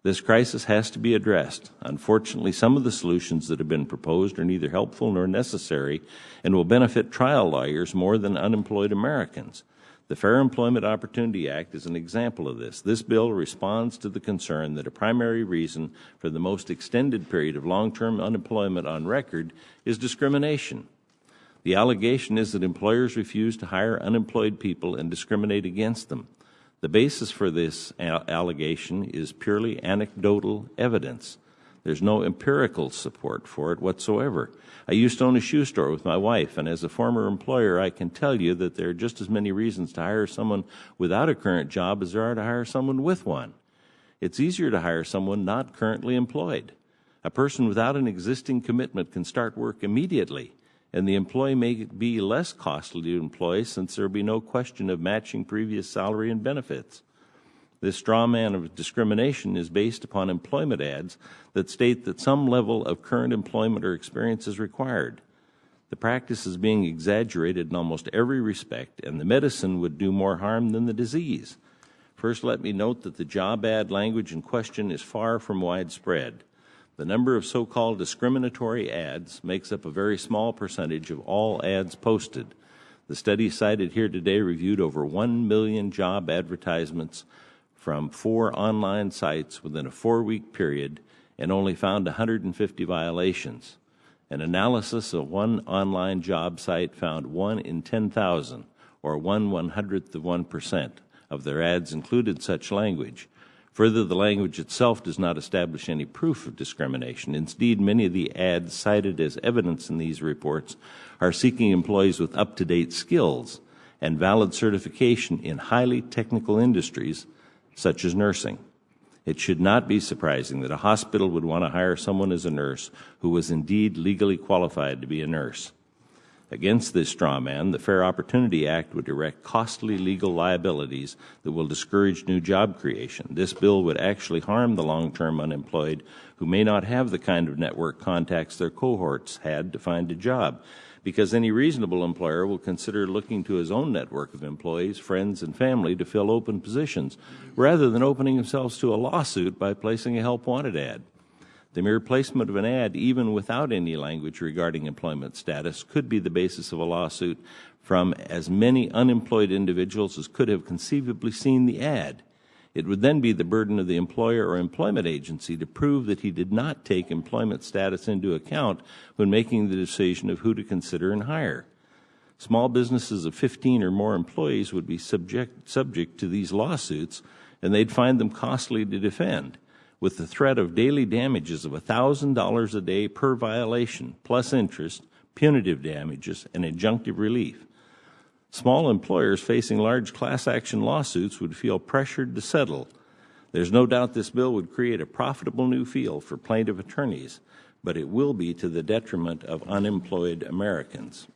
This crisis has to be addressed. Unfortunately, some of the solutions that have been proposed are neither helpful nor necessary and will benefit trial lawyers more than unemployed Americans. The Fair Employment Opportunity Act is an example of this. This bill responds to the concern that a primary reason for the most extended period of long-term unemployment on record is discrimination. The allegation is that employers refuse to hire unemployed people and discriminate against them. The basis for this allegation is purely anecdotal evidence. There's no empirical support for it whatsoever. I used to own a shoe store with my wife, and as a former employer, I can tell you that there are just as many reasons to hire someone without a current job as there are to hire someone with one. It's easier to hire someone not currently employed. A person without an existing commitment can start work immediately, and the employee may be less costly to employ since there will be no question of matching previous salary and benefits. This straw man of discrimination is based upon employment ads that state that some level of current employment or experience is required. The practice is being exaggerated in almost every respect, and the medicine would do more harm than the disease. First, let me note that the job ad language in question is far from widespread. The number of so-called discriminatory ads makes up a very small percentage of all ads posted. The study cited here today reviewed over 1 million job advertisements from 4 online sites within a 4-week period and only found 150 violations. An analysis of one online job site found 1 in 10,000, or 1/100th of 1%, of their ads included such language. Further, the language itself does not establish any proof of discrimination. Indeed, many of the ads cited as evidence in these reports are seeking employees with up-to-date skills and valid certification in highly technical industries, such as nursing. It should not be surprising that a hospital would want to hire someone as a nurse who was indeed legally qualified to be a nurse. Against this straw man, the Fair Opportunity Act would erect costly legal liabilities that will discourage new job creation. This bill would actually harm the long-term unemployed who may not have the kind of network contacts their cohorts had to find a job, because any reasonable employer will consider looking to his own network of employees, friends, and family to fill open positions, rather than opening themselves to a lawsuit by placing a help-wanted ad. The mere placement of an ad, even without any language regarding employment status, could be the basis of a lawsuit from as many unemployed individuals as could have conceivably seen the ad. It would then be the burden of the employer or employment agency to prove that he did not take employment status into account when making the decision of who to consider and hire. Small businesses of 15 or more employees would be subject to these lawsuits, and they'd find them costly to defend, with the threat of daily damages of $1,000 a day per violation, plus interest, punitive damages, and injunctive relief. Small employers facing large class action lawsuits would feel pressured to settle. There's no doubt this bill would create a profitable new field for plaintiff attorneys, but it will be to the detriment of unemployed Americans.